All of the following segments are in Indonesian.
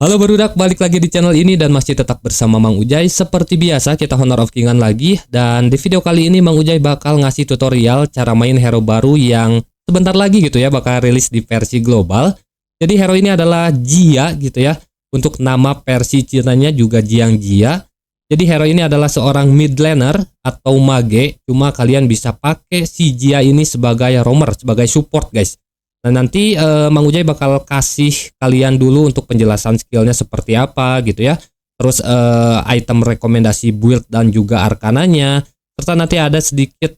Halo barudak, balik lagi di channel ini dan masih tetap bersama Mang Ujay. Seperti biasa kita Honor of King-an lagi. Dan di video kali ini Mang Ujay bakal ngasih tutorial cara main hero baru yang sebentar lagi gitu ya bakal rilis di versi global. Jadi hero ini adalah Jia gitu ya. Untuk nama versi Cinanya juga Jiang Jia. Jadi hero ini adalah seorang mid laner atau mage. Cuma kalian bisa pakai si Jia ini sebagai roamer, sebagai support guys. Nah nanti Mang Ujay bakal kasih kalian dulu untuk penjelasan skillnya seperti apa gitu ya. Terus item rekomendasi build dan juga arkananya. Serta nanti ada sedikit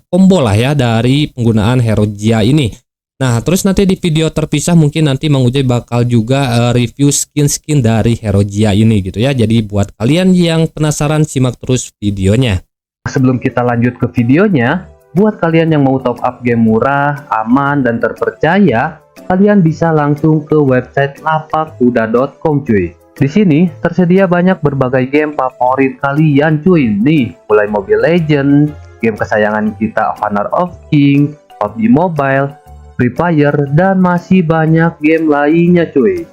combo lah ya dari penggunaan hero Jia ini. Nah terus nanti di video terpisah mungkin nanti Mang Ujay bakal juga review skin-skin dari hero Jia ini gitu ya. Jadi buat kalian yang penasaran simak terus videonya. Sebelum kita lanjut ke videonya, buat kalian yang mau top up game murah, aman, dan terpercaya, kalian bisa langsung ke website lapakuda.com cuy. Di sini tersedia banyak berbagai game favorit kalian cuy. Nih, mulai Mobile Legends, game kesayangan kita Honor of King, PUBG Mobile, Free Fire, dan masih banyak game lainnya cuy.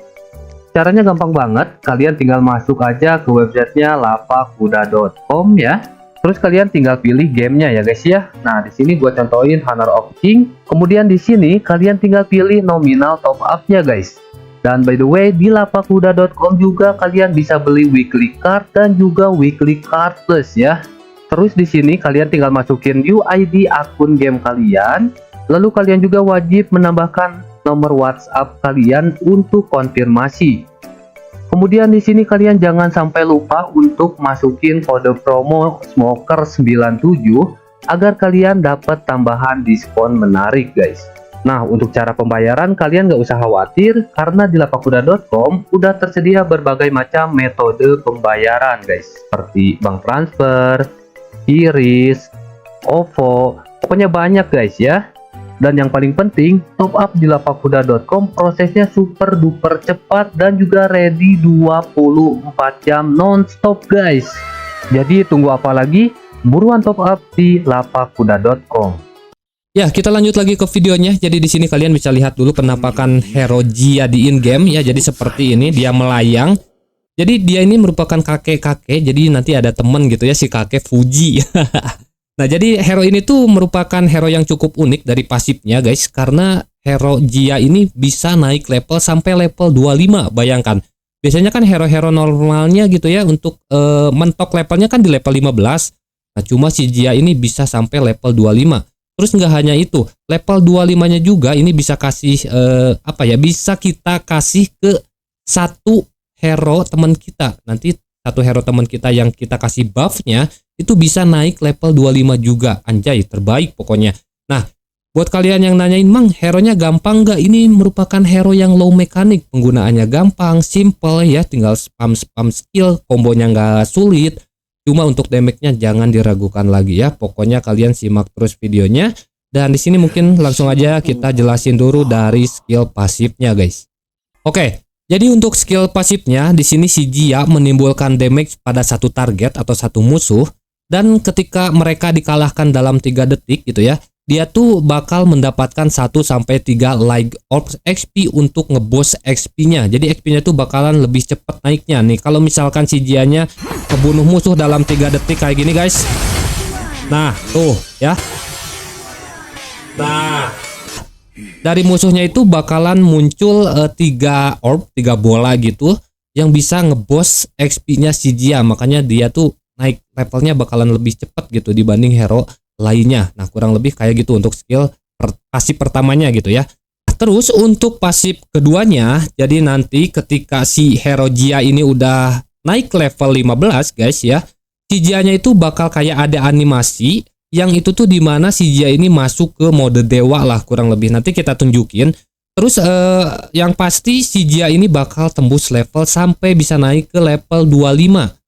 Caranya gampang banget, kalian tinggal masuk aja ke websitenya lapakuda.com ya. Terus kalian tinggal pilih gamenya ya guys ya. Nah di sini gua contohin Honor of King. Kemudian di sini kalian tinggal pilih nominal top up-nya guys. Dan by the way di lapakuda.com juga kalian bisa beli weekly card dan juga weekly card plus ya. Terus di sini kalian tinggal masukin UID akun game kalian. Lalu kalian juga wajib menambahkan nomor WhatsApp kalian untuk konfirmasi. Kemudian di sini kalian jangan sampai lupa untuk masukin kode promo Smoker97 agar kalian dapat tambahan diskon menarik guys. Nah untuk cara pembayaran kalian nggak usah khawatir karena di lapakuda.com udah tersedia berbagai macam metode pembayaran guys, seperti bank transfer, QRIS, OVO, pokoknya banyak guys ya. Dan yang paling penting, top up di lapakuda.com prosesnya super duper cepat dan juga ready 24 jam non-stop guys. Jadi tunggu apa lagi? Buruan top up di lapakuda.com. Ya, kita lanjut lagi ke videonya. Jadi di sini kalian bisa lihat dulu penampakan hero Jia di in-game ya. Jadi seperti ini, dia melayang. Jadi dia ini merupakan kakek-kakek. Jadi nanti ada temen gitu ya, si kakek Fuji. Nah jadi hero ini tuh merupakan hero yang cukup unik dari pasifnya guys. Karena hero Jia ini bisa naik level sampai level 25. Bayangkan, biasanya kan hero-hero normalnya gitu ya untuk mentok levelnya kan di level 15. Nah cuma si Jia ini bisa sampai level 25. Terus nggak hanya itu, level 25 nya juga ini bisa kasih bisa kita kasih ke satu hero teman kita. Nanti satu hero teman kita yang kita kasih buffnya itu bisa naik level 25 juga. Anjay, terbaik pokoknya. Nah, buat kalian yang nanyain, Mang, hero-nya gampang nggak? Ini merupakan hero yang low mekanik. Penggunaannya gampang, simple ya. Tinggal spam skill, kombonya nggak sulit. Cuma untuk damage-nya jangan diragukan lagi ya. Pokoknya kalian simak terus videonya. Dan di sini mungkin langsung aja kita jelasin dulu dari skill pasifnya guys. Oke. Jadi untuk skill pasifnya di sini si Jia menimbulkan damage pada satu target atau satu musuh, dan ketika mereka dikalahkan dalam 3 detik gitu ya, dia tuh bakal mendapatkan 1 sampai 3 Light Orb XP untuk ngeboost XP-nya. Jadi XP-nya tuh bakalan lebih cepat naiknya. Nih kalau misalkan si Jia-nya kebunuh musuh dalam 3 detik kayak gini guys. Nah, tuh ya. Nah, dari musuhnya itu bakalan muncul 3 orb, 3 bola gitu yang bisa ngeboost XP-nya si Jia. Makanya dia tuh naik levelnya bakalan lebih cepat gitu dibanding hero lainnya. Nah, kurang lebih kayak gitu untuk skill pasif pertamanya gitu ya. Terus untuk pasif keduanya, jadi nanti ketika si hero Jia ini udah naik level 15 guys ya, si Jia-nya itu bakal kayak ada animasi yang itu tuh dimana si Jia ini masuk ke mode dewa lah kurang lebih. Nanti kita tunjukin. Terus yang pasti si Jia ini bakal tembus level sampai bisa naik ke level 25.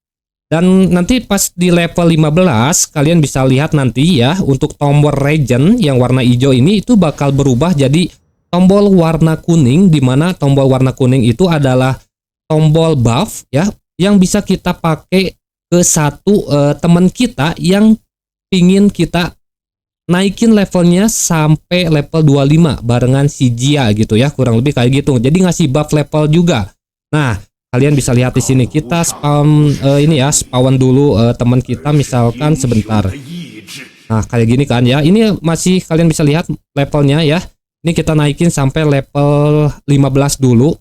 Dan nanti pas di level 15 kalian bisa lihat nanti ya, untuk tombol regen yang warna hijau ini itu bakal berubah jadi tombol warna kuning, dimana tombol warna kuning itu adalah tombol buff ya, yang bisa kita pakai ke satu teman kita yang pingin kita naikin levelnya sampai level 25 barengan si Jia gitu ya, kurang lebih kayak gitu. Jadi ngasih buff level juga. Nah, kalian bisa lihat di sini kita spawn ini ya, spawn dulu teman kita misalkan sebentar. Nah, kayak gini kan ya. Ini masih kalian bisa lihat levelnya ya. Ini kita naikin sampai level 15 dulu.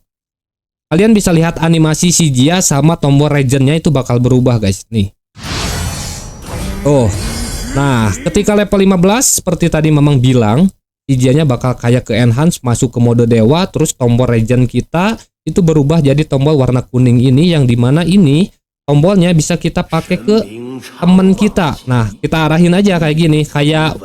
Kalian bisa lihat animasi si Jia sama tombol regionnya itu bakal berubah guys nih. Oh. Nah, ketika level 15 seperti tadi Mamang bilang, si Jia-nya bakal kayak ke enhance, masuk ke mode dewa, terus tombol region kita itu berubah jadi tombol warna kuning ini, yang dimana ini tombolnya bisa kita pakai ke temen kita. Nah, kita arahin aja kayak gini, kayak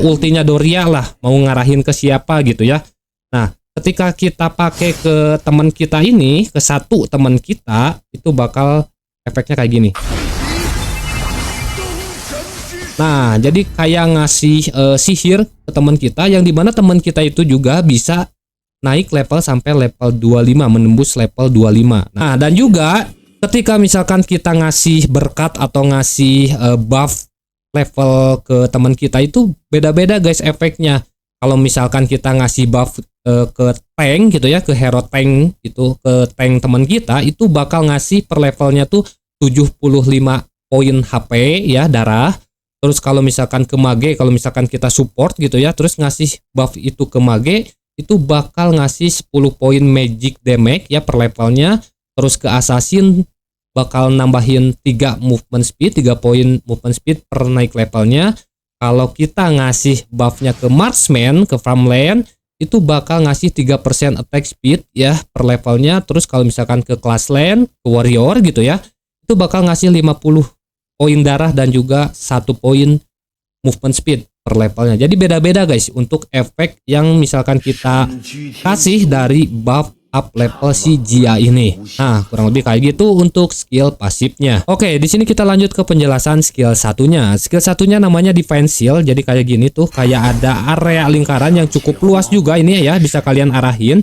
ultinya Doria lah, mau ngarahin ke siapa gitu ya. Nah, ketika kita pakai ke teman kita ini, ke satu teman kita, itu bakal efeknya kayak gini. Nah, jadi kayak ngasih sihir ke teman kita, yang dimana teman kita itu juga bisa naik level sampai level 25, menembus level 25. Nah, dan juga ketika misalkan kita ngasih berkat atau ngasih buff level ke teman kita itu beda-beda guys efeknya. Kalau misalkan kita ngasih buff ke tank gitu ya, ke hero tank itu, ke tank teman kita itu bakal ngasih per levelnya tuh 75 poin HP ya, darah. Terus kalau misalkan ke mage, kalau misalkan kita support gitu ya, terus ngasih buff itu ke mage, itu bakal ngasih 10 poin magic damage ya per levelnya. Terus ke assassin bakal nambahin 3 movement speed, 3 poin movement speed per naik levelnya. Kalau kita ngasih buffnya ke marksman, ke farmland, itu bakal ngasih 3% attack speed ya per levelnya. Terus kalau misalkan ke class land, ke warrior gitu ya, itu bakal ngasih 50 poin darah dan juga 1 poin movement speed per levelnya. Jadi beda-beda guys untuk efek yang misalkan kita kasih dari buff up level si Jia ini. Nah, kurang lebih kayak gitu untuk skill pasifnya. Oke, di sini kita lanjut ke penjelasan skill satunya. Skill satunya namanya Divine Shield. Jadi kayak gini tuh, kayak ada area lingkaran yang cukup luas juga ini ya, bisa kalian arahin.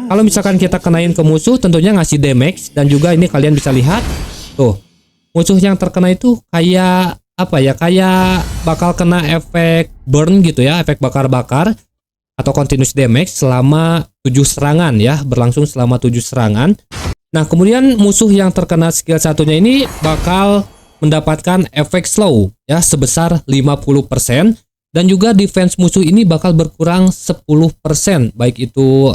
Kalau misalkan kita kenain ke musuh, tentunya ngasih damage, dan juga ini kalian bisa lihat tuh, musuh yang terkena itu kayak apa ya, kayak bakal kena efek burn gitu ya, efek bakar-bakar atau continuous damage selama 7 serangan ya, berlangsung selama 7 serangan. Nah, kemudian musuh yang terkena skill satunya ini bakal mendapatkan efek slow ya sebesar 50%, dan juga defense musuh ini bakal berkurang 10%, baik itu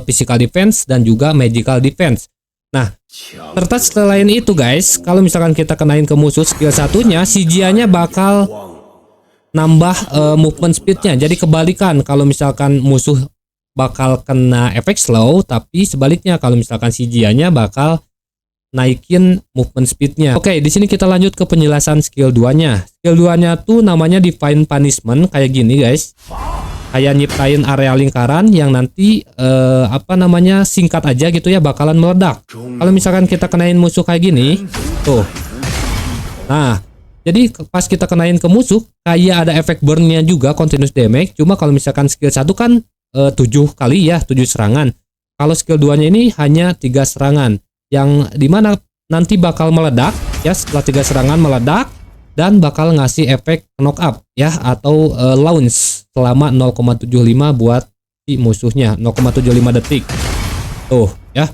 physical defense dan juga magical defense. Nah, serta selain itu guys, kalau misalkan kita kenain ke musuh skill satunya, si Jia-nya bakal nambah movement speednya. Jadi kebalikan, kalau misalkan musuh bakal kena efek slow, tapi sebaliknya kalau misalkan si Jia-nya bakal naikin movement speednya. Oke, di sini kita lanjut ke penjelasan skill 2-nya. Skill 2-nya tuh namanya Divine Punishment, kayak gini guys. Kayak nyiptain area lingkaran yang nanti apa namanya, singkat aja gitu ya, bakalan meledak. Kalau misalkan kita kenain musuh kayak gini tuh. Nah, jadi pas kita kenain ke musuh kayak ada efek burn-nya juga, continuous damage. Cuma kalau misalkan skill 1 kan 7 kali ya, 7 serangan. Kalau skill 2-nya ini hanya 3 serangan, yang dimana nanti bakal meledak ya, setelah 3 serangan meledak, dan bakal ngasih efek knock up ya, atau launch selama 0,75 buat si musuhnya, 0,75 detik. Tuh ya.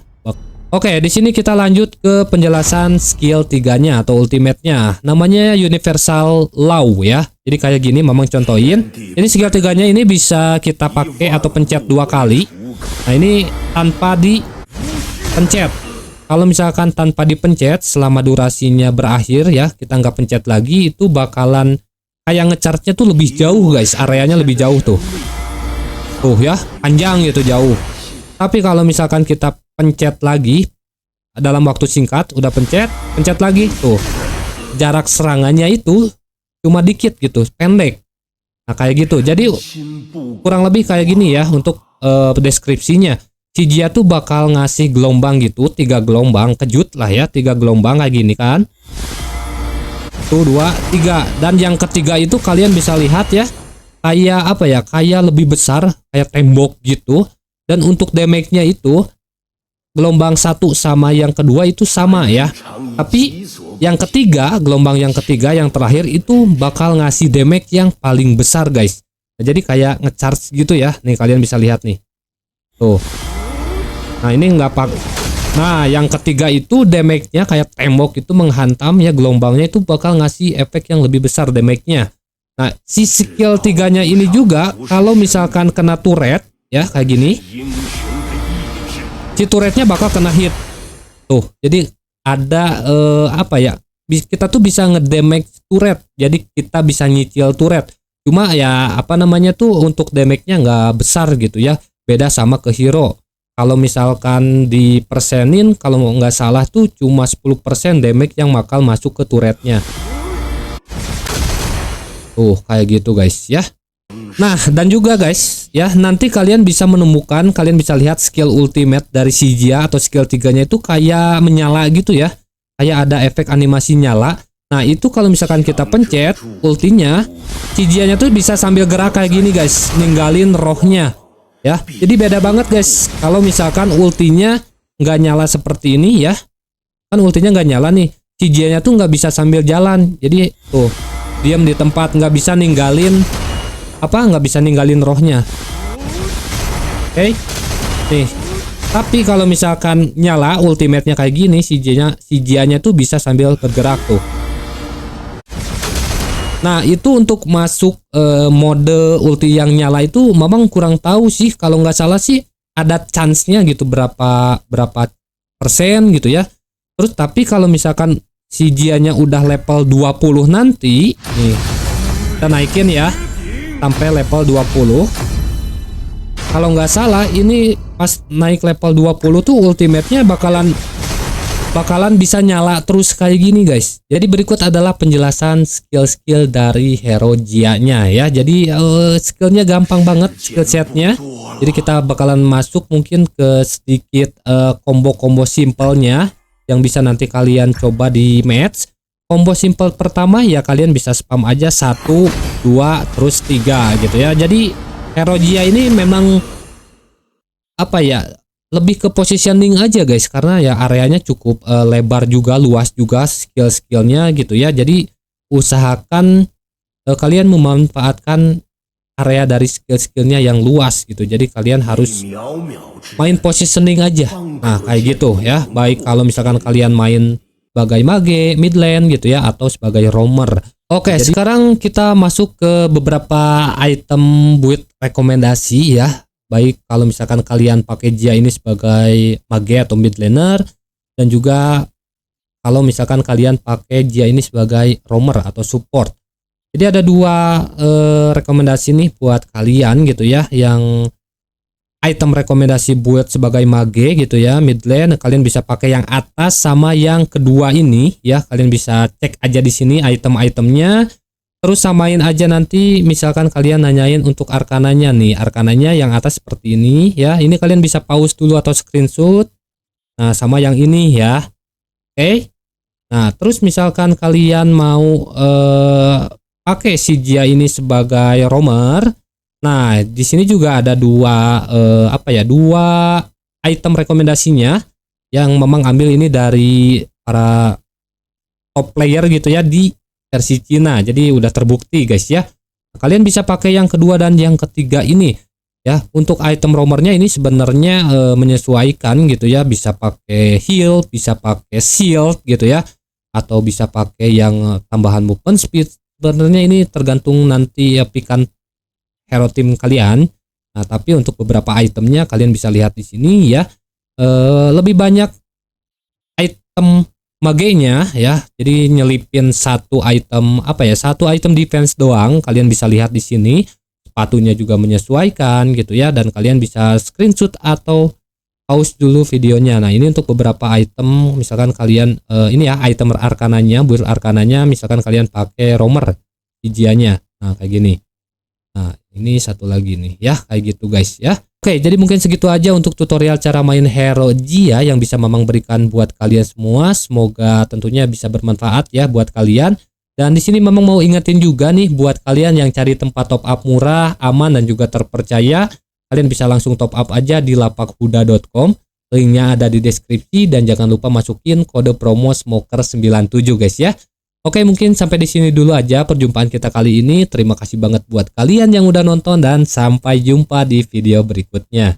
Oke, di sini kita lanjut ke penjelasan skill 3-nya atau ultimate-nya. Namanya Universal Law ya. Jadi kayak gini, Mamang contohin. Ini skill 3-nya ini bisa kita pakai atau pencet 2 kali. Nah, ini tanpa dipencet. Kalau misalkan tanpa dipencet selama durasinya berakhir ya, kita nggak pencet lagi, itu bakalan kayak ngecharge-nya tuh lebih jauh guys, areanya lebih jauh tuh. Tuh ya, panjang gitu, jauh. Tapi kalau misalkan kita pencet lagi dalam waktu singkat, udah pencet lagi tuh, jarak serangannya itu cuma dikit gitu, pendek. Nah, kayak gitu. Jadi kurang lebih kayak gini ya untuk deskripsinya. Si Jia tuh bakal ngasih gelombang gitu, 3 gelombang, kejut lah ya, 3 gelombang kayak gini kan. 1, 2, 3. Dan yang ketiga itu kalian bisa lihat ya, kayak apa ya, kayak lebih besar, kayak tembok gitu. Dan untuk damage-nya itu gelombang 1 sama yang kedua itu sama ya. Tapi yang ketiga, gelombang yang ketiga yang terakhir itu bakal ngasih damage yang paling besar guys. Nah, jadi kayak ngecharge gitu ya. Nih kalian bisa lihat nih. Tuh. Nah, ini nggak Nah, yang ketiga itu damage-nya kayak tembok itu menghantam ya, gelombangnya itu bakal ngasih efek yang lebih besar damage-nya. Nah, si skill 3-nya ini juga kalau misalkan kena turret ya kayak gini, si turretnya bakal kena hit. Tuh, jadi ada apa ya? Kita tuh bisa ngedamage turret. Jadi kita bisa nyicil turret. Cuma ya apa namanya tuh untuk damage-nya nggak besar gitu ya. Beda sama ke hero. Kalau misalkan dipersenin, kalau nggak salah tuh cuma 10% damage yang bakal masuk ke turretnya. Tuh kayak gitu guys ya. Nah, dan juga guys ya, nanti kalian bisa menemukan, kalian bisa lihat skill ultimate dari si Jia atau skill 3-nya itu kayak menyala gitu ya. Kayak ada efek animasi nyala. Nah, itu kalau misalkan kita pencet ultinya, si Jia-nya tuh bisa sambil gerak kayak gini guys, ninggalin rohnya. Ya, jadi beda banget guys. Kalau misalkan ultinya nggak nyala seperti ini ya, kan ultinya nggak nyala nih, si Jia-nya tuh nggak bisa sambil jalan. Jadi tuh diam di tempat, nggak bisa ninggalin rohnya. Oke, nih. Tapi kalau misalkan nyala ultimate-nya kayak gini, si Jia-nya tuh bisa sambil bergerak tuh. Nah, itu untuk masuk mode ulti yang nyala itu memang kurang tahu sih. Kalau nggak salah sih ada chance-nya gitu berapa persen gitu ya. Terus tapi kalau misalkan si Jia-nya udah level 20 nanti, nih kita naikin ya sampai level 20. Kalau nggak salah ini pas naik level 20 tuh ultimate-nya bakalan bisa nyala terus kayak gini guys. Jadi berikut adalah penjelasan skill-skill dari hero Jia-nya ya. Jadi skillnya gampang banget, skill setnya. Jadi kita bakalan masuk mungkin ke sedikit combo-combo simpelnya yang bisa nanti kalian coba di match. Combo simple pertama ya kalian bisa spam aja 1, 2, terus 3 gitu ya. Jadi hero Jia ini memang apa ya, lebih ke positioning aja guys, karena ya areanya cukup lebar juga, luas juga skill-skillnya gitu ya. Jadi usahakan kalian memanfaatkan area dari skill-skillnya yang luas gitu. Jadi kalian harus main positioning aja. Nah kayak gitu ya. Baik kalau misalkan kalian main sebagai mage, mid lane gitu ya, atau sebagai roamer. Oke, sekarang kita masuk ke beberapa item build rekomendasi ya. Baik kalau misalkan kalian pakai Jia ini sebagai mage atau mid laner, dan juga kalau misalkan kalian pakai Jia ini sebagai roamer atau support. Jadi ada dua rekomendasi nih buat kalian gitu ya, yang item rekomendasi buat sebagai mage gitu ya, mid lane kalian bisa pakai yang atas sama yang kedua ini ya. Kalian bisa cek aja di sini item-itemnya. Terus samain aja nanti misalkan kalian nanyain untuk arkananya nih. Arkananya yang atas seperti ini ya. Ini kalian bisa pause dulu atau screenshot. Nah, sama yang ini ya. Oke. Nah, terus misalkan kalian mau pakai si Jia ini sebagai roamer. Nah, di sini juga ada dua dua item rekomendasinya yang memang ambil ini dari para top player gitu ya di versi Cina. Jadi udah terbukti guys ya. Kalian bisa pakai yang kedua dan yang ketiga ini ya. Untuk item roamernya ini sebenarnya menyesuaikan gitu ya. Bisa pakai heal, bisa pakai shield gitu ya, atau bisa pakai yang tambahan movement speed. Sebenarnya ini tergantung nanti ya pikan hero tim kalian. Nah, tapi untuk beberapa itemnya kalian bisa lihat di sini ya. Lebih banyak item magenya ya, jadi nyelipin satu item satu item defense doang. Kalian bisa lihat di sini sepatunya juga menyesuaikan gitu ya, dan kalian bisa screenshot atau pause dulu videonya. Nah ini untuk beberapa item, misalkan kalian ini ya item arkananya, build arkananya, misalkan kalian pakai roamer Jia-nya, nah kayak gini. Nah ini satu lagi nih ya, kayak gitu guys ya. Oke, jadi mungkin segitu aja untuk tutorial cara main hero Jia yang bisa Mamang berikan buat kalian semua. Semoga tentunya bisa bermanfaat ya buat kalian. Dan di sini Mamang mau ingetin juga nih buat kalian yang cari tempat top up murah, aman dan juga terpercaya, kalian bisa langsung top up aja di lapakhuda.com. Linknya ada di deskripsi dan jangan lupa masukin kode promo smoker97 guys ya. Oke, mungkin sampai di sini dulu aja perjumpaan kita kali ini. Terima kasih banget buat kalian yang udah nonton dan sampai jumpa di video berikutnya.